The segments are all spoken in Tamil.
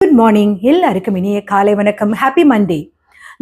Good morning. எல்லாருக்கும் இனிய காலை வணக்கம். Happy Monday.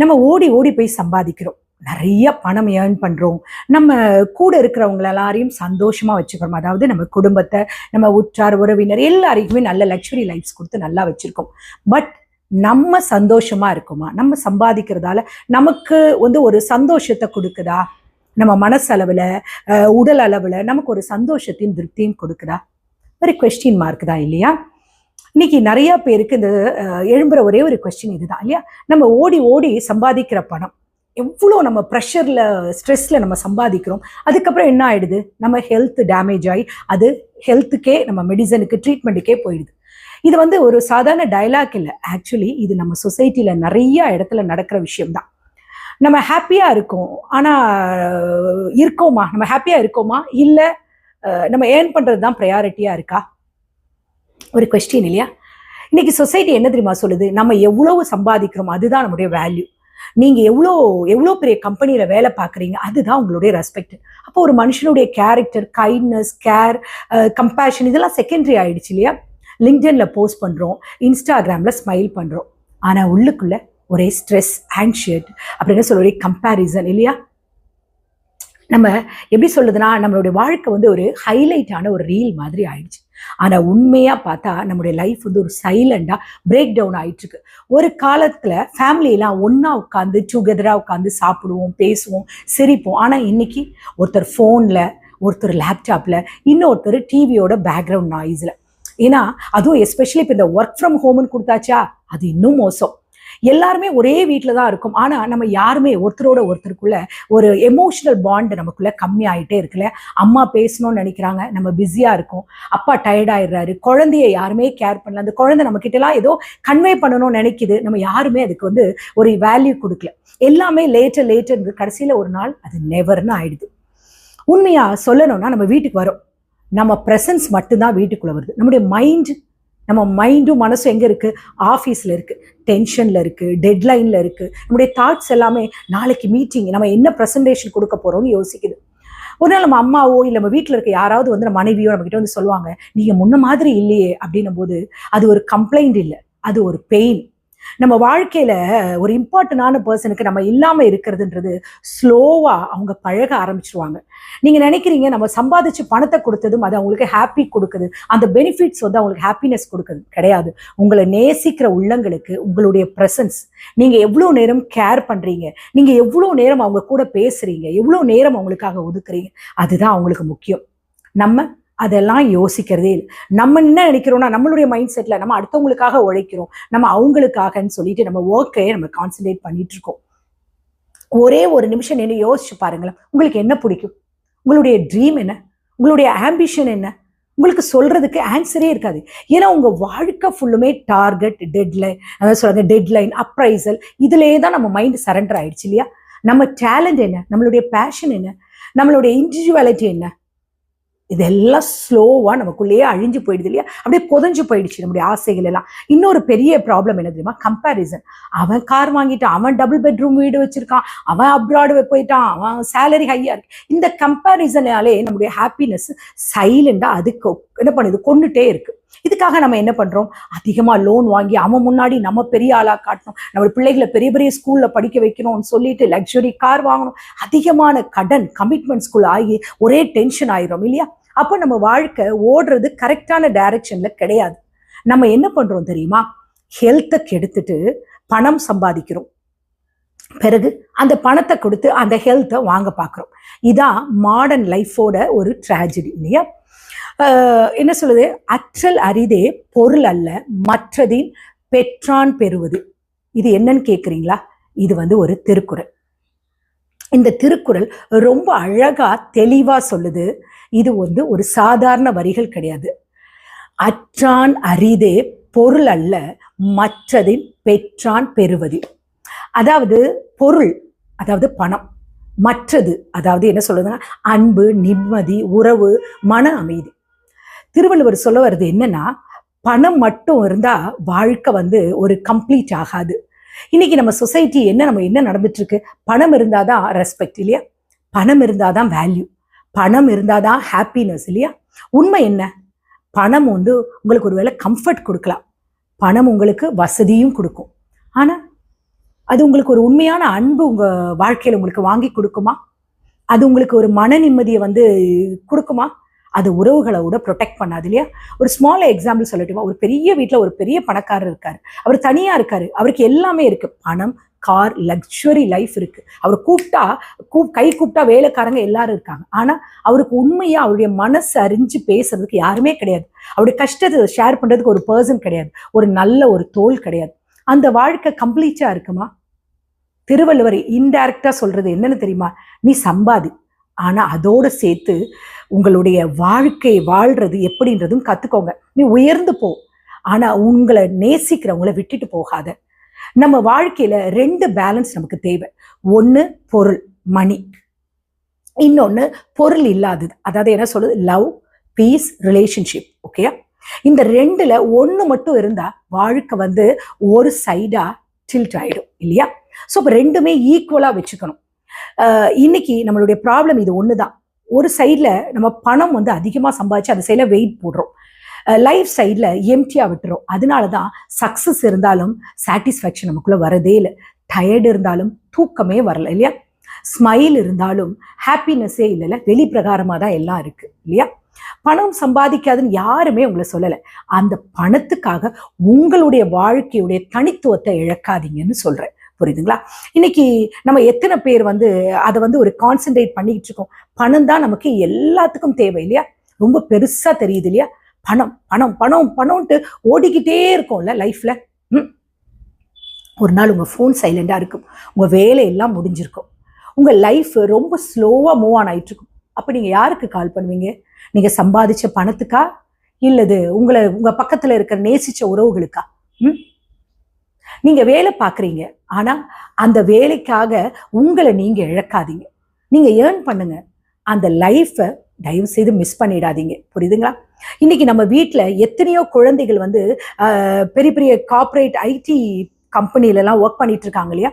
நம்ம ஓடி ஓடி போய் சம்பாதிக்கிறோம், நிறைய பணம் ஏர்ன் பண்றோம். நம்ம கூட இருக்கிறவங்க எல்லாரையும் சந்தோஷமா வச்சுக்கிறோம். அதாவது நம்ம குடும்பத்தை, நம்ம உற்றார் உறவினர் எல்லாருக்குமே நல்ல லக்ஸுரி லைஃப்ஸ் கொடுத்து நல்லா வச்சிருக்கோம். பட் நம்ம சந்தோஷமா இருக்குமா? நம்ம சம்பாதிக்கிறதால நமக்கு ஒரு சந்தோஷத்தை கொடுக்குதா? நம்ம மனசளவுல உடல் அளவுல நமக்கு ஒரு சந்தோஷத்தையும் திருப்தியும் கொடுக்குதா? ஒரு கொஸ்டின் மார்க் தான் இல்லையா? இன்னைக்கு நிறைய பேருக்கு இந்த எழும்புற ஒரே ஒரு கொஸ்டின் இதுதான் இல்லையா? நம்ம ஓடி ஓடி சம்பாதிக்கிற பணம் எவ்வளோ நம்ம ப்ரெஷர்ல ஸ்ட்ரெஸ்ல நம்ம சம்பாதிக்கிறோம். அதுக்கப்புறம் என்ன ஆயிடுது? நம்ம ஹெல்த் டேமேஜ் ஆகி அது ஹெல்த்துக்கே, நம்ம மெடிசனுக்கு, ட்ரீட்மெண்ட்டுக்கே போயிடுது. இது ஒரு சாதாரண டைலாக் இல்லை. ஆக்சுவலி இது நம்ம சொசைட்டில நிறைய இடத்துல நடக்கிற விஷயம்தான். நம்ம ஹாப்பியா இருக்கோம், ஆனா இருக்கோமா? நம்ம ஹாப்பியா இருக்கோமா? இல்லை நம்ம ஏர்ன் பண்றது தான் ப்ரையாரிட்டியா இருக்கா? ஒரு கொஸ்டின் இல்லையா? இன்னைக்கு சொசைட்டி என்ன தெரியுமா சொல்லுது? நம்ம எவ்வளவு சம்பாதிக்கிறோம் அதுதான் நம்முடைய வேல்யூ. நீங்க எவ்வளோ பெரிய கம்பெனியில வேலை பார்க்குறீங்க அதுதான் உங்களுடைய ரெஸ்பெக்ட். அப்போ ஒரு மனுஷனுடைய கேரக்டர், கைண்ட்னஸ், கேர், கம்பேஷன் இதெல்லாம் செகண்டரி ஆயிடுச்சு இல்லையா? லிங்க்டின்ல போஸ்ட் பண்றோம், இன்ஸ்டாகிராம்ல ஸ்மைல் பண்றோம், ஆனா உள்ளுக்குள்ள ஒரே ஸ்ட்ரெஸ், ஆங்ஷியட், அப்படின்னு சொல்ல ஒரே கம்பேரிசன் இல்லையா? நம்ம எப்படி சொல்றதுன்னா, நம்மளுடைய வாழ்க்கை ஒரு ஹைலைட்டான ஒரு ரீல் மாதிரி ஆயிடுச்சு. ஆனா உண்மையா பார்த்தா நம்முடைய லைஃப் ஒரு சைலண்டா பிரேக் டவுன் ஆயிட்டு இருக்கு. ஒரு காலத்துல ஃபேமிலி எல்லாம் ஒன்னா உட்காந்து டுகெதரா உட்காந்து சாப்பிடுவோம், பேசுவோம், சிரிப்போம். ஆனா இன்னைக்கு ஒருத்தர் போன்ல, ஒருத்தர் லேப்டாப்ல, இன்னொருத்தர் டிவியோட பேக்ரவுண்ட் நாய்ஸ்ல. ஏன்னா அதுவும் எஸ்பெஷலி இப்போ இந்த ஒர்க் ஃப்ரம் ஹோம்னு கொடுத்தாச்சா, அது இன்னும் மோசம். எல்லாருமே ஒரே வீட்டில் தான் இருக்கும், ஆனா நம்ம யாருமே ஒருத்தரோட ஒருத்தருக்குள்ள ஒரு எமோஷனல் பாண்ட் நமக்குள்ள கம்மி ஆகிட்டே இருக்குல்ல. அம்மா பேசணும்னு நினைக்கிறாங்க, நம்ம பிஸியா இருக்கோம். அப்பா டயர்ட் ஆயிடுறாரு, குழந்தைய யாருமே கேர் பண்ணல. அந்த குழந்தை நம்ம கிட்ட எல்லாம் ஏதோ கன்வே பண்ணணும்னு நினைக்குது, நம்ம யாருமே அதுக்கு ஒரு வேல்யூ கொடுக்கல. எல்லாமே லேட்டர் கடைசியில ஒரு நாள் அது நெவர்னு ஆயிடுது. உண்மையா சொல்லணும்னா, நம்ம வீட்டுக்கு வரோம், நம்ம ப்ரெசன்ஸ் மட்டும்தான் வீட்டுக்குள்ள வருது. நம்ம மைண்டும் மனசும் எங்க இருக்கு? ஆஃபீஸ்ல இருக்கு, டென்ஷன்ல இருக்கு, டெட்லைன்ல இருக்கு. நம்முடைய தாட்ஸ் எல்லாமே நாளைக்கு மீட்டிங், நம்ம என்ன ப்ரெசன்டேஷன் கொடுக்க போறோம்னு யோசிக்குது. ஒரு நாள் நம்ம அம்மாவோ இல்லை நம்ம வீட்டில் இருக்க யாராவது நம்ம மனைவியோ நம்ம கிட்ட சொல்லுவாங்க, நீங்க முன்ன மாதிரி இல்லையே அப்படின்னும் போது அது ஒரு கம்ப்ளைண்ட் இல்லை, அது ஒரு பெயின். நம்ம வாழ்க்கையில ஒரு இம்பார்ட்டன்டான பர்சனுக்கு நம்ம இல்லாம இருக்கிறதுன்றது ஸ்லோவா அவங்க பழக ஆரம்பிச்சிருவாங்க. நீங்க நினைக்கிறீங்க நம்ம சம்பாதிச்சு பணத்தை கொடுத்ததும் அது அவங்களுக்கு ஹாப்பி கொடுக்குது, அந்த பெனிஃபிட்ஸ் அவங்களுக்கு ஹாப்பினஸ் கொடுக்குது. கிடையாது. உங்களை நேசிக்கிற உள்ளங்களுக்கு உங்களுடைய ப்ரெசன்ஸ், நீங்க எவ்வளவு நேரம் கேர் பண்றீங்க, நீங்க எவ்வளவு நேரம் அவங்க கூட பேசுறீங்க, எவ்வளவு நேரம் அவங்களுக்காக ஒதுக்குறீங்க, அதுதான் அவங்களுக்கு முக்கியம். நம்ம அதெல்லாம் யோசிக்கிறதே இல்லை. நம்ம என்ன நினைக்கிறோம்னா, நம்மளுடைய மைண்ட் செட்ல நம்ம அடுத்தவங்களுக்காக உழைக்கிறோம், நம்ம அவங்களுக்காகன்னு சொல்லிட்டு நம்ம ஒர்க்கையே நம்ம கான்சென்ட்ரேட் பண்ணிட்டு இருக்கோம். ஒரே ஒரு நிமிஷம் என்ன யோசிச்சு பாருங்களேன். உங்களுக்கு என்ன பிடிக்கும்? உங்களுடைய ட்ரீம் என்ன? உங்களுடைய ஆம்பிஷன் என்ன? உங்களுக்கு சொல்றதுக்கு ஆன்சரே இருக்காது. ஏன்னா உங்க வாழ்க்கை ஃபுல்லுமே டார்கெட், டெட்லைன், அதாவது சொல்றாங்க டெட்லைன், அப்ரைசல், இதுலேயே தான் நம்ம மைண்ட் சரண்டர் ஆயிடுச்சு இல்லையா? நம்ம டேலண்ட் என்ன? நம்மளுடைய பேஷன் என்ன? நம்மளுடைய இண்டிவிஜுவாலிட்டி என்ன? இதெல்லாம் ஸ்லோவா நமக்குள்ளேயே அழிஞ்சு போயிடுது இல்லையா? அப்படியே புதஞ்சு போயிடுச்சு நம்முடைய ஆசைகள் எல்லாம். இன்னொரு பெரிய ப்ராப்ளம் என்ன தெரியுமா? கம்பேரிசன். அவன் கார் வாங்கிட்டான், அவன் டபுள் பெட்ரூம் வீடு வச்சிருக்கான், அவன் அப்ராடு போயிட்டான், அவன் சேலரி ஹையா இருக்கு. இந்த கம்பேரிசனாலே நம்முடைய ஹாப்பினஸ் சைலண்டா அதுக்கு என்ன பண்ணுது? கொண்டுட்டே இருக்கு. இதுக்காக நம்ம என்ன பண்றோம்? அதிகமா லோன் வாங்கி அவன் முன்னாடி நம்ம பெரிய ஆளா காட்டணும், நம்ம பிள்ளைகளை பெரிய பெரிய ஸ்கூல்ல படிக்க வைக்கணும்னு சொல்லிட்டு லக்ஸுரி கார் வாங்கணும், அதிகமான கடன் கமிட்மெண்ட்ஸ்குள்ள ஆகி ஒரே டென்ஷன் ஆயிரும் இல்லையா? அப்போ நம்ம வாழ்க்கை ஓடுறது கரெக்டான டைரக்ஷன்ல கிடையாது. நம்ம என்ன பண்றோம் தெரியுமா? ஹெல்த்தை கெடுத்துட்டு பணம் சம்பாதிக்கிறோம், பிறகு அந்த பணத்தை கொடுத்து அந்த ஹெல்த்தை வாங்க பார்க்குறோம். இதான் மாடர்ன் லைஃபோட ஒரு ட்ராஜடி இல்லையா? என்ன சொல்லுது? அற்றல் அரிதே பொருள் அல்ல, மற்றதின் பெற்றான் பெறுவது. இது என்னன்னு கேட்குறீங்களா? இது ஒரு திருக்குறள். இந்த திருக்குறள் ரொம்ப அழகா தெளிவா சொல்லுது. இது ஒரு சாதாரண வரிகள் கிடையாது. அற்றான் அரிதே பொருள் அல்ல, மற்றதின் பெற்றான் பெறுவது. அதாவது பொருள், அதாவது பணம், மற்றது அதாவது என்ன சொல்றதுன்னா அன்பு, நிம்மதி, உறவு, மன அமைதி. திருவள்ளுவர் சொல்ல வருது என்னன்னா, பணம் மட்டும் இருந்தா வாழ்க்கை ஒரு கம்ப்ளீட் ஆகாது. இன்னைக்கு நம்ம சொசைட்டி நம்ம என்ன நடந்துட்டு இருக்கு? பணம் இருந்தாதான் ரெஸ்பெக்ட் இல்லையா? பணம் இருந்தாதான் வேல்யூ, பணம் இருந்தாதான் ஹாப்பினஸ் இல்லையா? உண்மை என்ன? பணம் உங்களுக்கு ஒருவேளை கம்ஃபர்ட் கொடுக்கலாம், பணம் உங்களுக்கு வசதியும் கொடுக்கும். ஆனா அது உங்களுக்கு ஒரு உண்மையான அன்பு உங்க வாழ்க்கையில உங்களுக்கு வாங்கி கொடுக்குமா? அது உங்களுக்கு ஒரு மன நிம்மதியை வந்து கொடுக்குமா? அது உறவுகளை விட ப்ரொடெக்ட் பண்ணாது இல்லையா? ஒரு ஸ்மால் எக்ஸாம்பிள் சொல்லட்டுமா? ஒரு பெரிய வீட்டில் ஒரு பெரிய பணக்காரர் இருக்காரு. அவர் தனியா இருக்காரு. அவருக்கு எல்லாமே இருக்கு. பணம், கார், லக்ஸுரி லைஃப் இருக்கு. அவர் கூப்பிட்டா கை கூப்பிட்டா வேலைக்காரங்க எல்லாரும் இருக்காங்க. ஆனா அவருக்கு உண்மையா அவருடைய மனசு அறிஞ்சு பேசுறதுக்கு யாருமே கிடையாது. அவருடைய கஷ்டத்தை ஷேர் பண்றதுக்கு ஒரு பர்சன் கிடையாது. ஒரு நல்ல ஒரு தோல் கிடையாது. அந்த வாழ்க்கை கம்ப்ளீட்டா இருக்குமா? திருவள்ளுவர் இன்டைரக்டா சொல்றது என்னன்னு தெரியுமா? நீ சம்பாதி, ஆனா அதோட சேர்த்து உங்களுடைய வாழ்க்கை வாழ்றது எப்படின்றதும் கத்துக்கோங்க. நீ உயர்ந்து போ, ஆனா உங்களை நேசிக்கிறவங்கள விட்டுட்டு போகாத. நம்ம வாழ்க்கையில 2 பேலன்ஸ் நமக்கு தேவை. ஒண்ணு பொருள், மணி. இன்னொன்னு பொருள் இல்லாதது. அதாவது என்ன சொல்றது? Love, peace, relationship. ஓகேயா? இந்த 2ல ஒண்ணு மட்டும் இருந்தா வாழ்க்கை வந்து ஒரு சைடா டில்ட் ஆயிடும் இல்லையா? ஸோ இப்போ 2மே ஈக்குவலா வச்சுக்கணும். இன்னைக்கு நம்மளுடைய ப்ராப்ளம் இது ஒண்ணுதான். ஒரு சைட்ல நம்ம பணம் வந்து அதிகமா சம்பாதிச்சு அந்த சைட்ல வெயிட் போடுறோம். லைஃப் சைட்ல எம்டியா விட்டுரும். அதனாலதான் சக்சஸ் இருந்தாலும் சாட்டிஸ்ஃபேக்ஷன் நமக்குள்ள வரதே இல்லை. டயர்டு இருந்தாலும் தூக்கமே வரல இல்லையா? ஸ்மைல் இருந்தாலும் ஹாப்பினஸே இல்லைல்ல. வெளி பிரகாரமா தான் எல்லாம் இருக்கு இல்லையா? பணம் சம்பாதிக்காதுன்னு யாருமே உங்களை சொல்லலை. அந்த பணத்துக்காக உங்களுடைய வாழ்க்கையுடைய தனித்துவத்தை இழக்காதீங்கன்னு சொல்றேன். புரியுதுங்களா? இன்னைக்கு நம்ம எத்தனை பேர் வந்து அதை வந்து ஒரு கான்சென்ட்ரேட் பண்ணிக்கிட்டு இருக்கோம். பணம் தான் நமக்கு எல்லாத்துக்கும் தேவை இல்லையா? ரொம்ப பெருசா தெரியுது இல்லையா? பணம் பணம் பணம் பணம்ட்டு ஓடிக்கிட்டே இருக்கும்ல லைஃப்ல. ஒரு நாள் உங்க ஃபோன் சைலண்டா இருக்கும். உங்க வேலையெல்லாம் முடிஞ்சிருக்கும். உங்க லைஃப் ரொம்ப ஸ்லோவா மூவ் ஆன் ஆயிட்டு இருக்கும். அப்ப நீங்க யாருக்கு கால் பண்ணுவீங்க? நீங்க சம்பாதிச்ச பணத்துக்கா, இல்லது உங்க பக்கத்துல இருக்கிற நேசிச்ச உறவுகளுக்கா? நீங்க வேலை பாக்குறீங்க, ஆனா அந்த வேலைக்காக உங்களை நீங்க இழக்காதீங்க. நீங்க ஏர்ன் பண்ணுங்க. அந்த லைஃபை தயவு செய்து மிஸ் பண்ணிடாதீங்க. புரியுதுங்களா? இன்னைக்கு நம்ம வீட்டில் எத்தனையோ குழந்தைகள் வந்து பெரிய பெரிய கார்பரேட் ஐடி கம்பெனிலலாம் ஒர்க் பண்ணிட்டு இருக்காங்க இல்லையா?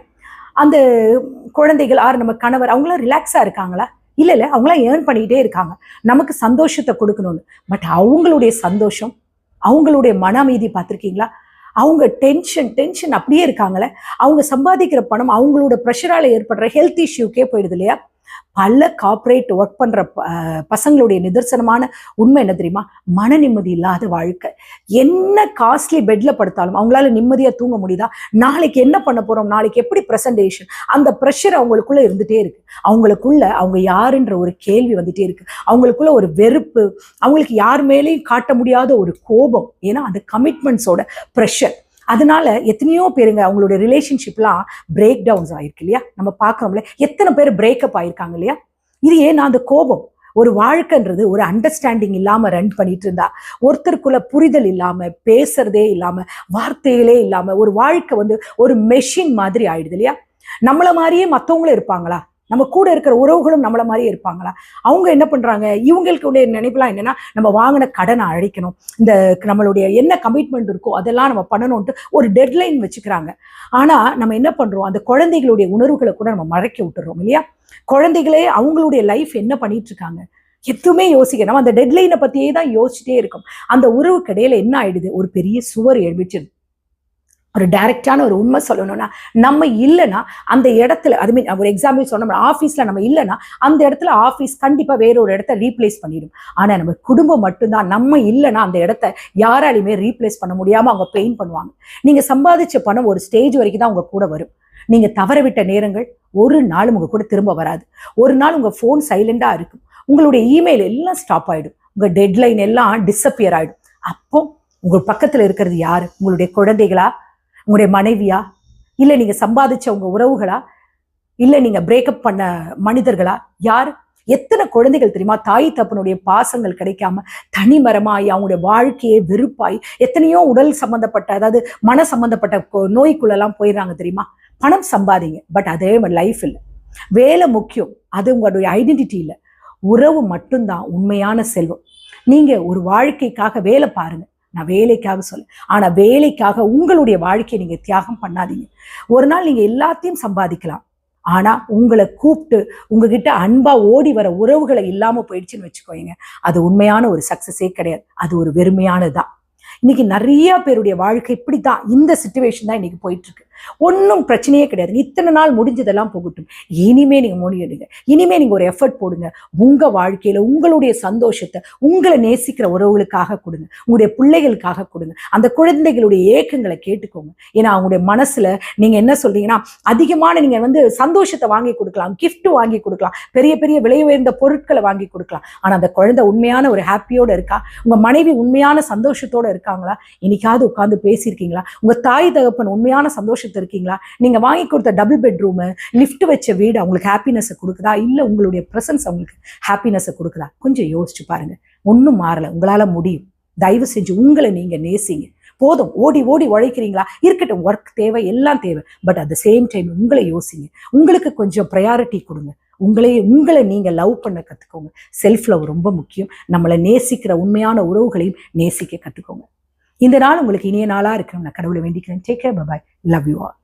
அந்த குழந்தைகள் நம்ம கணவர் அவங்களாம் ரிலாக்ஸா இருக்காங்களா? இல்லை, அவங்களாம் ஏர்ன் பண்ணிக்கிட்டே இருக்காங்க நமக்கு சந்தோஷத்தை கொடுக்கணும்னு. பட் அவங்களுடைய சந்தோஷம், அவங்களுடைய மன அமைதி பார்த்துருக்கீங்களா? அவங்க டென்ஷன் அப்படியே இருக்காங்களே. அவங்க சம்பாதிக்கிற பணம் அவங்களோட ப்ரெஷரால ஏற்படுற ஹெல்த் இஷ்யூக்கே போயிடுது இல்லையா? பல கார்பரேட் ஒர்க் பண்ற பசங்களுடைய நிதர்சனமான உண்மை என்ன தெரியுமா? மன நிம்மதி இல்லாத வாழ்க்கை. என்ன காஸ்ட்லி பெட்ல படுத்தாலும் அவங்களால நிம்மதியா தூங்க முடியுதா? நாளைக்கு என்ன பண்ண போறோம், நாளைக்கு எப்படி பிரசன்டேஷன், அந்த ப்ரெஷர் அவங்களுக்குள்ள இருந்துட்டே இருக்கு. அவங்களுக்குள்ள அவங்க யாருன்ற ஒரு கேள்வி வந்துட்டே இருக்கு. அவங்களுக்குள்ள ஒரு வெறுப்பு, அவங்களுக்கு யார் மேலேயும் காட்ட முடியாத ஒரு கோபம். ஏன்னா அந்த கமிட்மெண்ட்ஸோட ப்ரெஷர். அதனால எத்தனையோ பேருங்க அவங்களுடைய ரிலேஷன்ஷிப்லாம் பிரேக் டவுன்ஸ் ஆயிருக்கு இல்லையா? நம்ம பார்க்கறோம்ல, எத்தனை பேர் பிரேக்கப் ஆயிருக்காங்க இல்லையா? இது ஏன்னா அந்த கோபம். ஒரு வாழ்க்கைன்றது ஒரு அண்டர்ஸ்டாண்டிங் இல்லாம ரன் பண்ணிட்டு இருந்தா, ஒருத்தருக்குள்ள புரிதல் இல்லாம, பேசுறதே இல்லாம, வார்த்தைகளே இல்லாம ஒரு வாழ்க்கை வந்து ஒரு மெஷின் மாதிரி ஆயிடுது இல்லையா? நம்மள மாதிரியே மற்றவங்களும் இருப்பாங்களா? நம்ம கூட இருக்கிற உறவுகளும் நம்மள மாதிரியே இருப்பாங்களா? அவங்க என்ன பண்றாங்க? இவங்களுடைய நினைப்புலாம் என்னன்னா, நம்ம வாங்கின கடனை அழைக்கணும், இந்த நம்மளுடைய என்ன கமிட்மெண்ட் இருக்கோ அதெல்லாம் நம்ம பண்ணணும்ட்டு ஒரு டெட்லைன் வச்சுக்கிறாங்க. ஆனா நம்ம என்ன பண்றோம்? அந்த குழந்தைகளுடைய உணர்வுகளை கூட நம்ம மறைக்க விட்டுறோம் இல்லையா? குழந்தைகளே அவங்களுடைய லைஃப் என்ன பண்ணிட்டு இருக்காங்க எதுவுமே யோசிக்க, நம்ம அந்த டெட்லைனை பத்தியே தான் யோசிச்சுட்டே இருக்கோம். அந்த உறவுக்கு இடையில என்ன ஆயிடுது? ஒரு பெரிய சுவர் எழுப்பிச்சிருது. ஒரு டைரக்டான ஒரு உண்மை சொல்லணும்னா, நம்ம இல்லைன்னா அந்த இடத்துல, அது மீன் ஒரு எக்ஸாம்பிள் சொன்னோம்னா, ஆஃபீஸில் நம்ம இல்லைன்னா அந்த இடத்துல ஆஃபீஸ் கண்டிப்பாக வேற ஒரு இடத்த ரீப்ளேஸ் பண்ணிடும். ஆனால் நம்ம குடும்பம் மட்டும்தான், நம்ம இல்லைன்னா அந்த இடத்த யாராலையுமே ரீப்ளேஸ் பண்ண முடியாமல் அவங்க பெயின் பண்ணுவாங்க. நீங்கள் சம்பாதிச்ச பணம் ஒரு ஸ்டேஜ் வரைக்கும் தான் உங்கள் கூட வரும். நீங்கள் தவற விட்ட நேரங்கள் ஒரு நாள் உங்கள் கூட திரும்ப வராது. ஒரு நாள் உங்கள் ஃபோன் சைலண்டாக இருக்கும், உங்களுடைய இமெயில் எல்லாம் ஸ்டாப் ஆகிடும், உங்கள் டெட்லைன் எல்லாம் டிஸப்பியர் ஆகிடும். அப்போ உங்கள் பக்கத்தில் இருக்கிறது யார்? உங்களுடைய குழந்தைகளா, உங்களுடைய மனைவியா, இல்லை நீங்க சம்பாதிச்ச உங்க உறவுகளா, இல்லை நீங்க பிரேக்கப் பண்ண மனிதர்களா? யார்? எத்தனை குழந்தைகள் தெரியுமா தாய் தப்பனுடைய பாசங்கள் கிடைக்காம தனிமரமாயி அவங்களுடைய வாழ்க்கையே வெறுப்பாய் எத்தனையோ உடல் சம்பந்தப்பட்ட, அதாவது மன சம்பந்தப்பட்ட நோய்க்குள்ளெல்லாம் போயிடுறாங்க தெரியுமா? பணம் சம்பாதிங்க, பட் அதே மாதிரி லைஃப் இல்லை. வேலை முக்கியம், அது உங்களுடைய ஐடென்டிட்டி இல்லை. உறவு மட்டும்தான் உண்மையான செல்வம். நீங்க ஒரு வாழ்க்கைக்காக வேலை பாருங்க, நான் வேலைக்காக சொல்ல, ஆனா வேலைக்காக உங்களுடைய வாழ்க்கையை நீங்க தியாகம் பண்ணாதீங்க. ஒரு நாள் நீங்க எல்லாத்தையும் சம்பாதிக்கலாம், ஆனா உங்களை கூப்பிட்டு உங்ககிட்ட அன்பா ஓடி வர உறவுகளை இல்லாம போயிடுச்சுன்னு வச்சுக்கோங்க, அது உண்மையான ஒரு சக்சஸே கிடையாது, அது ஒரு வெறுமையானதுதான். இன்னைக்கு நிறைய பேருடைய வாழ்க்கை இப்படித்தான், இந்த சிச்சுவேஷன் தான் இன்னைக்கு போயிட்டு இருக்கு. ஒன்றும் பிரச்சனையே கிடையாது. இத்தனை நாள் முடிஞ்சதெல்லாம் போகட்டும். இனிமே நீங்க முடிவெடுங்க. இனிமே நீங்க ஒரு எஃபர்ட் போடுங்க. உங்க வாழ்க்கையில உங்களுடைய சந்தோஷத்தை உங்களை நேசிக்கிற உறவுகளுக்காக கொடுங்க, உங்களுடைய பிள்ளைகளுக்காக கொடுங்க. அந்த குழந்தைகளுடைய ஏக்கங்களை கேட்டுக்கோங்க. ஏன்னா அவங்களுடைய மனசுல நீங்க என்ன சொல்றீங்கன்னா, அதிகமான நீங்க சந்தோஷத்தை வாங்கி கொடுக்கலாம், கிஃப்ட் வாங்கி கொடுக்கலாம், பெரிய பெரிய விலை உயர்ந்த பொருட்களை வாங்கி கொடுக்கலாம். ஆனா அந்த குழந்தை உண்மையான ஒரு ஹாப்பியோட இருக்கா? உங்க மனைவி உண்மையான சந்தோஷத்தோட இருக்காங்களா? இன்னைக்காவது உட்கார்ந்து பேசியிருக்கீங்களா? உங்க தாய் தகப்பன் உண்மையான சந்தோஷத்தை இருக்கீங்களா? நீங்க வாங்கி கொடுத்த டபுள் பெட்ரூம், லிஃப்ட் வச்ச வீடு அவங்களுக்கு ஹாப்பினஸ் கொடுக்குதா? இல்ல உங்களுடைய பிரசன்ஸ் அவங்களுக்கு ஹாப்பினஸ் கொடுக்குதா? கொஞ்சம் யோசிச்சு பாருங்க. ஒன்றும் மாறல, உங்களால முடியும். தயவு செஞ்சு உங்களை நீங்க நேசிங்க. போதும், ஓடி ஓடி உழைக்கிறீங்களா? இருக்கட்டும், ஒர்க் தேவை, எல்லாம் தேவை. But at the same time உங்களை யோசிங்க. உங்களுக்கு கொஞ்சம் ப்ரையாரிட்டி கொடுங்க. உங்களை நீங்க லவ் பண்ண கத்துக்கோங்க. செல்ஃப் லவ் ரொம்ப முக்கியம். நம்மளை நேசிக்கிற உண்மையான உறவுகளையும் நேசிக்க கத்துக்கோங்க. இந்த நாள் உங்களுக்கு இனிய நாளா இருக்கணும் நான் கடவுளை வேண்டிக்கிறேன். Take care, bye bye, love you all.